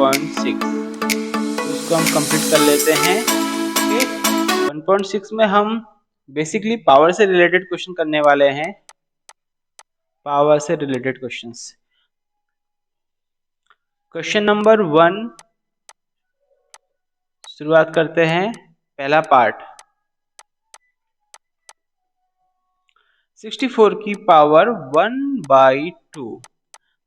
1.6, तो इसको हम कंप्लीट कर लेते हैं। ओके, 1.6 में हम बेसिकली पावर से रिलेटेड क्वेश्चन करने वाले हैं, पावर से रिलेटेड क्वेश्चंस। क्वेश्चन नंबर 1 शुरुआत करते हैं। पहला पार्ट, 64 की पावर 1/2।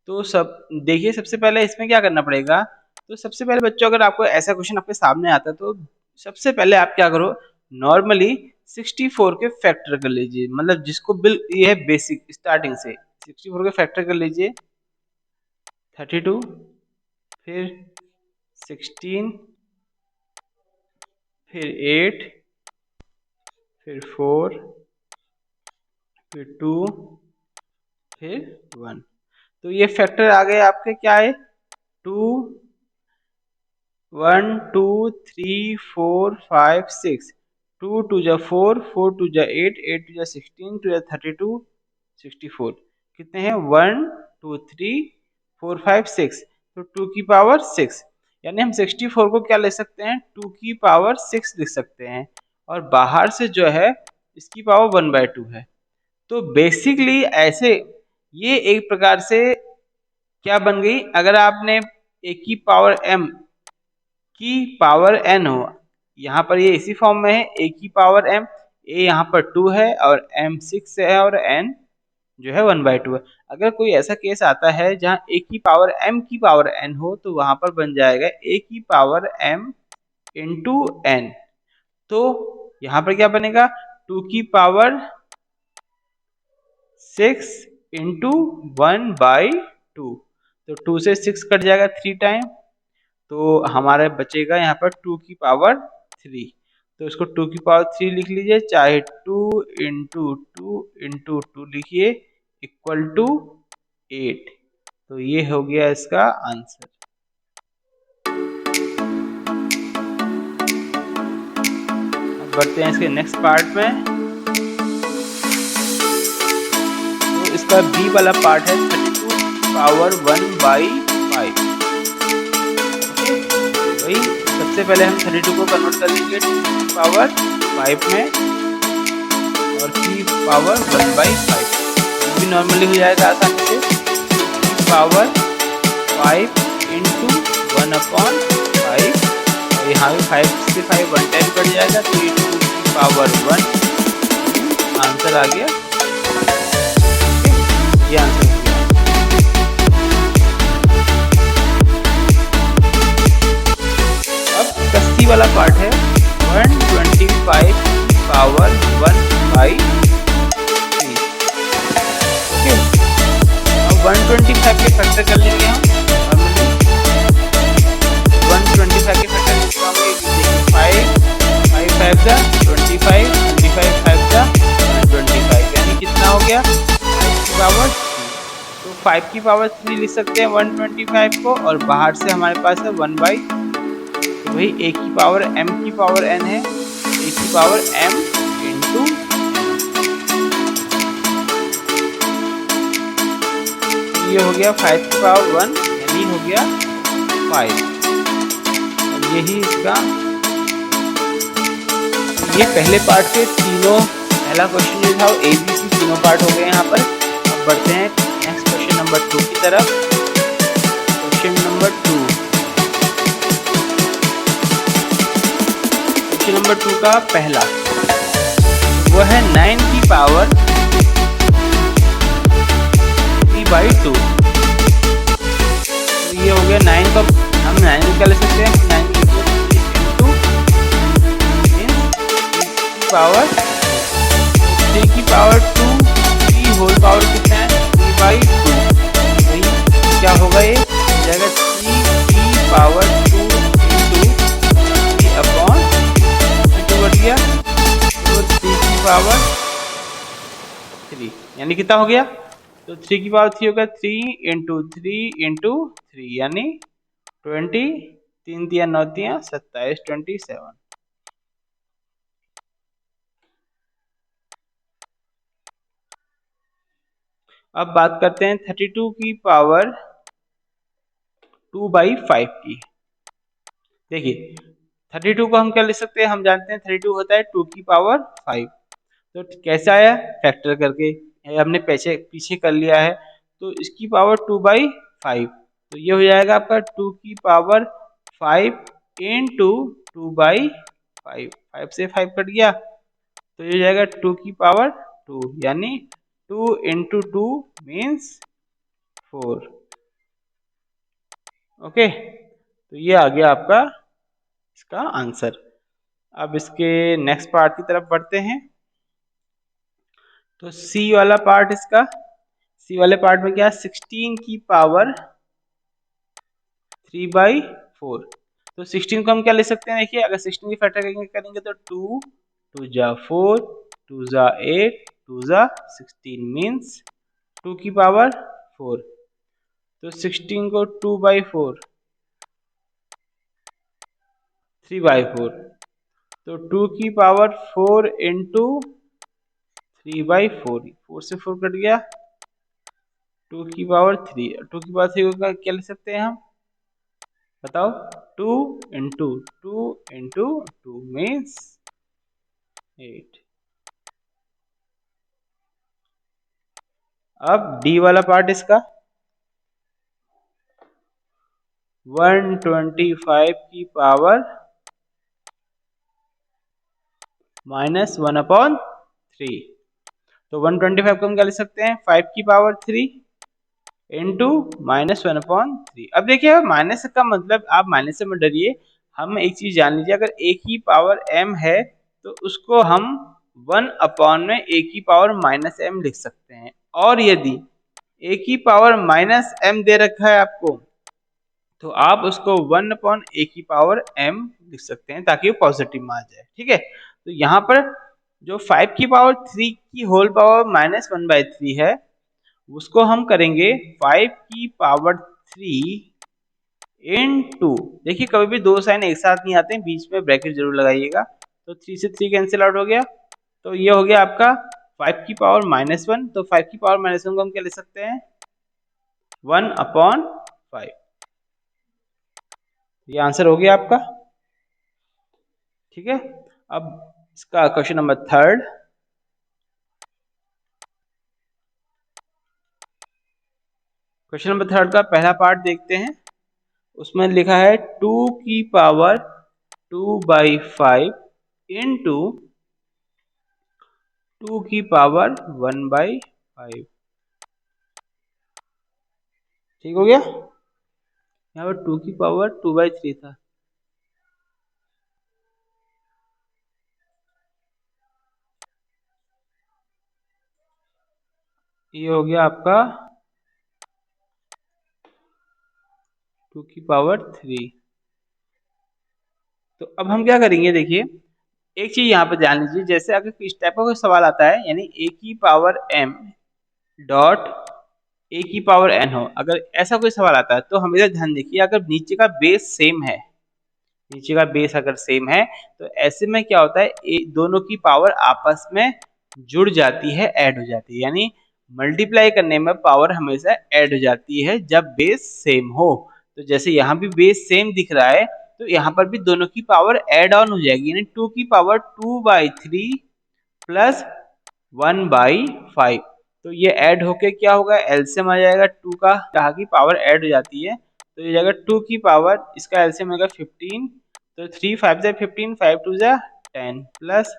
तो सब देखिए, सबसे पहले इसमें क्या करना पड़ेगा। तो सबसे पहले बच्चों, अगर आपको ऐसा क्वेश्चन आपके सामने आता है तो सबसे पहले आप क्या करो, नॉर्मली 64 के फैक्टर कर लीजिए। मतलब जिसको ये है बेसिक स्टार्टिंग से 64 के फैक्टर कर लीजिए। 32, फिर 16, फिर 8, फिर 4, फिर 2, फिर 1। तो ये फैक्टर आ गए आपके, क्या है, 2, 1, 2, 3, 4, 5, 6, 2 2 जा 4, 4 2 जा 8, 8 2 जा 16, 2 जा 32, 64। कितने हैं, 1 2 3 4 5 6। तो 2 की पावर 6, यानी हम 64 को क्या ले सकते हैं, 2 की पावर 6 लिख सकते हैं। और बाहर से जो है इसकी पावर 1/2 है। तो बेसिकली ऐसे ये एक प्रकार से क्या बन गई, अगर आपने a की पावर m की पावर n हो, यहाँ पर ये इसी फॉर्म में है, a की पावर m, a यहाँ पर 2 है और m 6 है और n जो है 1/2 है। अगर कोई ऐसा केस आता है जहाँ a की पावर m की पावर n हो, तो वहां पर बन जाएगा a की पावर m इंटू n। तो यहाँ पर क्या बनेगा, 2 की पावर 6 इंटू 1/2। तो 2 से 6 कट जाएगा 3 टाइम, तो हमारे बचेगा यहाँ पर 2 की पावर 3। तो इसको 2 की पावर 3 लिख लीजिए, चाहे 2 इंटू 2 इंटू 2 लिखिए, इक्वल टू 8। तो ये हो गया इसका आंसर। अब बढ़ते हैं इसके नेक्स्ट पार्ट में। तो इसका बी वाला पार्ट है 32 पावर 1/5। वही सबसे पहले हम 32 को कन्वर्ट कर लेंगे 2 की पावर 5 में और की पावर 1/5। ये भी नॉर्मली हो जाएगा आसानी से, 2 की पावर 5 इंटू 1/5 और यहाँ भी 5 से 5 1 टाइम कट जाएगा, तो ये 2 की पावर 1 आंसर आ गया। ये आंसर हो गया। अब 80 वाला पार्ट है 125 पावर 1/3। ओके, अब 125 के फैक्टर कर लेंगे हम। नॉर्मली 125 के फैक्टर देखिए, 5 5 5 जा 25, 25 5 जा 125, यानी कितना हो गया, 5 की पावर 3। तो 5 की पावर 3 लिख सकते हैं 125 को, और बाहर से हमारे पास है 1/3। तो वही a की पावर m की पावर n है, a की पावर m इंटू ये हो गया 5 की पावर 1, यानी हो गया 5। और यही इसका, ये पहले पार्ट के तीनों, पहला क्वेश्चन जो था वो a b c तीनों पार्ट हो गए यहाँ पर। अब बढ़ते हैं नेक्स्ट क्वेश्चन नंबर 2 की तरफ। क्वेश्चन नंबर 2, क्वेश्चन नंबर 2 का पहला वो है 9 की पावर 3/2। तो ये हो गया 9 का, हम 9 क्या ले सकते हैं, 9 इंटू पावर 3 की पावर 2, 3 होल पावर कितना है, 3/2। वही क्या होगा, ये जाएगा 3 की पावर 2 इंटू 3 अपॉन 2 बढ़ गया, तो 3 की पावर 3, यानी कितना हो गया, तो 3 की पावर 3 होगा 3 इंटू 3 इंटू 3, यानी 20, 3 3 9 3 27, 27। अब बात करते हैं 32 की पावर 2/5 की। देखिए 32 को हम क्या लिख सकते हैं, हम जानते हैं 32 होता है 2 की पावर 5। तो कैसे आया, फैक्टर करके, हमने पीछे पीछे कर लिया है, तो इसकी पावर 2/5, तो ये हो जाएगा आपका 2 की पावर 5 इंटू 2/5, 5 से 5 कट गया, तो ये हो जाएगा 2 की पावर 2, यानी 2 इंटू 2 मीन्स 4। ओके, तो ये आ गया आपका इसका आंसर। अब इसके नेक्स्ट पार्ट की तरफ बढ़ते हैं। तो सी वाला पार्ट, इसका सी वाले पार्ट में क्या, 16 की पावर 3/4। तो 16 को हम क्या ले सकते हैं, देखिए अगर 16 की फैक्टर करेंगे तो 2 2 जा 4 2 जा 8 2 जा 16 मीन्स 2 की पावर 4। तो 16 को 2/4 3/4, तो 2 की पावर 4 इंटू 3/4, 4 से 4 कट गया, 2 की पावर 3, 2 की पावर 3 को क्या लिख सकते हैं हम, बताओ, 2 इंटू 2 इंटू 2 मीन्स 8। अब डी वाला पार्ट इसका, 125 की पावर -1/3। तो 125 को हम क्या लिख सकते हैं, 5 की पावर 3 इंटू -1/3। अब देखिए माइनस का मतलब, आप माइनस से मत डरिए, हम एक चीज जान लीजिए, अगर a की पावर m है तो उसको हम 1 में a की पावर -m लिख सकते हैं, और यदि a की पावर -m दे रखा है आपको, तो आप उसको 1/a की पावर m लिख सकते हैं, ताकि वो पॉजिटिव में आ जाए। ठीक है, तो यहाँ पर जो 5 की पावर 3 की होल पावर -1/3 है, उसको हम करेंगे 5 की पावर 3 इंटू, देखिए कभी भी दो साइन एक साथ नहीं आते हैं, बीच में ब्रैकेट जरूर लगाइएगा। तो 3 से 3 कैंसिल आउट हो गया, तो ये हो गया आपका 5 की पावर -1। तो 5 की पावर -1 को हम क्या लिख सकते हैं, 1/5। ये आंसर हो गया आपका। ठीक है, अब इसका question number third. Question number third का पहला पार्ट देखते हैं। उसमें लिखा है 2 की पावर 2/5 इंटू 2 की पावर 1/5। ठीक हो गया, यहाँ पर 2 की पावर 2/3 था। ये हो गया आपका 2 की पावर 3। तो अब हम क्या करेंगे, देखिए एक चीज यहाँ पर जान लीजिए, जैसे अगर इस टाइप का कोई सवाल आता है, यानी a की पावर m डॉट a की पावर n हो, अगर ऐसा कोई सवाल आता है तो हमेशा ध्यान देखिए, अगर नीचे का बेस सेम है, नीचे का बेस अगर सेम है, तो ऐसे में क्या होता है, दोनों की पावर आपस में जुड़ जाती है, ऐड हो जाती है, यानी मल्टीप्लाई करने में पावर हमेशा ऐड हो जाती है जब बेस सेम हो। तो जैसे यहाँ भी बेस सेम दिख रहा है, तो यहाँ पर भी दोनों की पावर ऐड ऑन हो जाएगी, यानी 2 की पावर 2/3 प्लस 1/5। तो ये ऐड होके क्या होगा, एलसीएम आ जाएगा 2 का, जहाँ की पावर ऐड हो जाती है, तो ये जाएगा 2 की पावर, इसका एलसीएम आएगा 15, तो 3 5 जा 15, 5 2 जा 10 प्लस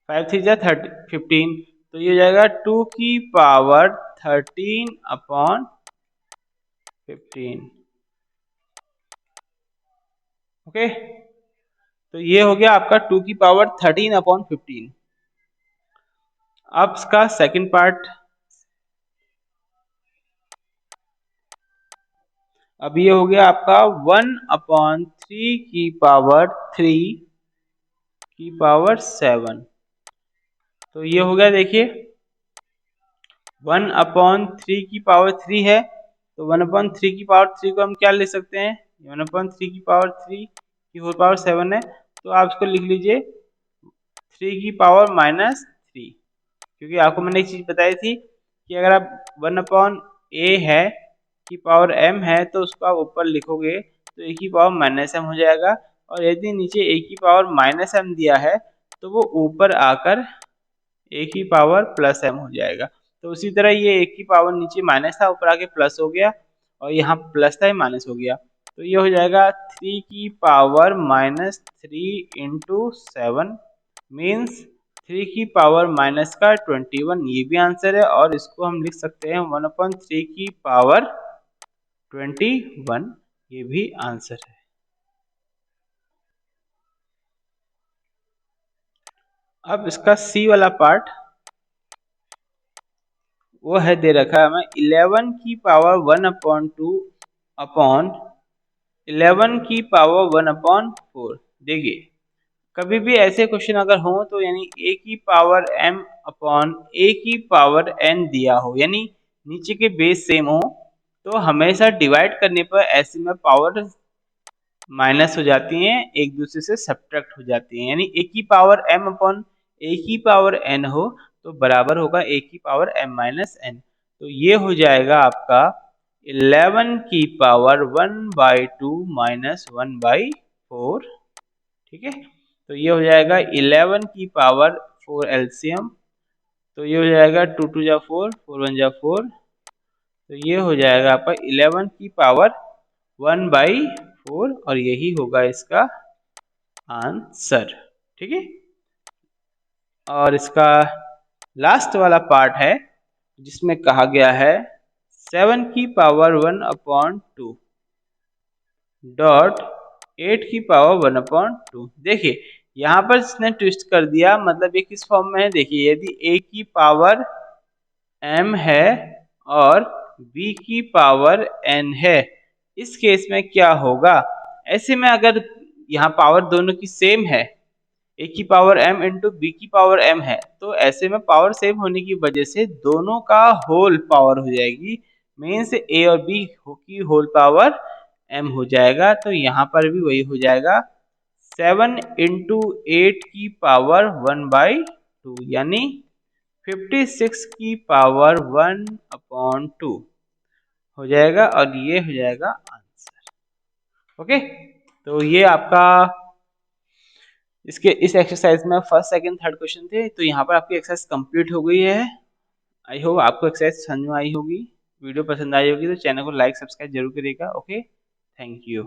5 3 जा 30 15, तो ये जाएगा 2 की पावर 13/15। ओके, तो ये हो गया आपका 2 की पावर 13/15। अब इसका सेकंड पार्ट, अब ये हो गया आपका 1/3 की पावर 3 की पावर 7। तो ये हो गया, देखिए 1/3 की पावर 3 है, तो 1/3 की पावर 3 को हम क्या ले सकते हैं, 1/3 की पावर 3 की होल पावर 7 है, तो आप इसको लिख लीजिए 3 की पावर -3, क्योंकि आपको मैंने एक चीज बताई थी कि अगर आप 1/a है, की पावर m है तो उसको आप ऊपर लिखोगे तो a की पावर माइनस m हो जाएगा, और यदि नीचे a की पावर माइनस m दिया है तो वो ऊपर आकर a की पावर प्लस m हो जाएगा। तो उसी तरह ये a की पावर नीचे माइनस था, ऊपर आके प्लस हो गया, और यहाँ प्लस था ये माइनस हो गया। तो ये हो जाएगा 3 की पावर माइनस 3 इंटू 7 मीन्स 3 की पावर माइनस का 21, ये भी आंसर है। और इसको हम लिख सकते हैं 1/3 की पावर 21, ये भी आंसर है। अब इसका सी वाला पार्ट वो है, दे रखा है हमें 11 की पावर 1/2 अपॉन 11 की पावर 1/4। देखिए कभी भी ऐसे क्वेश्चन अगर हो तो यानी a की पावर m अपॉन a की पावर n दिया हो, यानी नीचे के बेस सेम हो, तो हमेशा डिवाइड करने पर ऐसे में पावर माइनस हो जाती हैं, एक दूसरे से सब्ट्रैक्ट हो जाती हैं। यानी a की पावर m अपॉन a की पावर n हो तो बराबर होगा a की पावर m माइनस n। तो ये हो जाएगा आपका 11 की पावर 1/2 माइनस 1/4। ठीक है, तो ये हो जाएगा 11 की पावर 4 एलसीएम, तो ये हो जाएगा 2 2 जा 4, 4 1 जा 4, तो ये हो जाएगा आपका 11 की पावर 1/4, और यही होगा इसका आंसर। ठीक है, और इसका लास्ट वाला पार्ट है जिसमें कहा गया है 7 की पावर 1/2 डॉट 8 की पावर 1/2। देखिए यहाँ पर इसने ट्विस्ट कर दिया, मतलब ये किस फॉर्म में है। देखिए यदि a की पावर m है और b की पावर n है, इस केस में क्या होगा, ऐसे में अगर यहाँ पावर दोनों की सेम है, a की पावर m इंटू बी की पावर m है, तो ऐसे में पावर सेम होने की वजह से दोनों का होल पावर हो जाएगी, मीन्स a और b की होल पावर m हो जाएगा। तो यहाँ पर भी वही हो जाएगा 7 इंटू 8 की पावर 1/2 यानी 56 की पावर 1/2 हो जाएगा, और ये हो जाएगा आंसर। ओके, तो ये आपका इसके इस एक्सरसाइज में फर्स्ट सेकंड थर्ड क्वेश्चन थे। तो यहाँ पर आपकी एक्सरसाइज कंप्लीट हो गई है। आई होप आपको एक्सरसाइज समझ में आई होगी। वीडियो पसंद आई होगी तो चैनल को लाइक सब्सक्राइब जरूर करिएगा। Okay, thank you.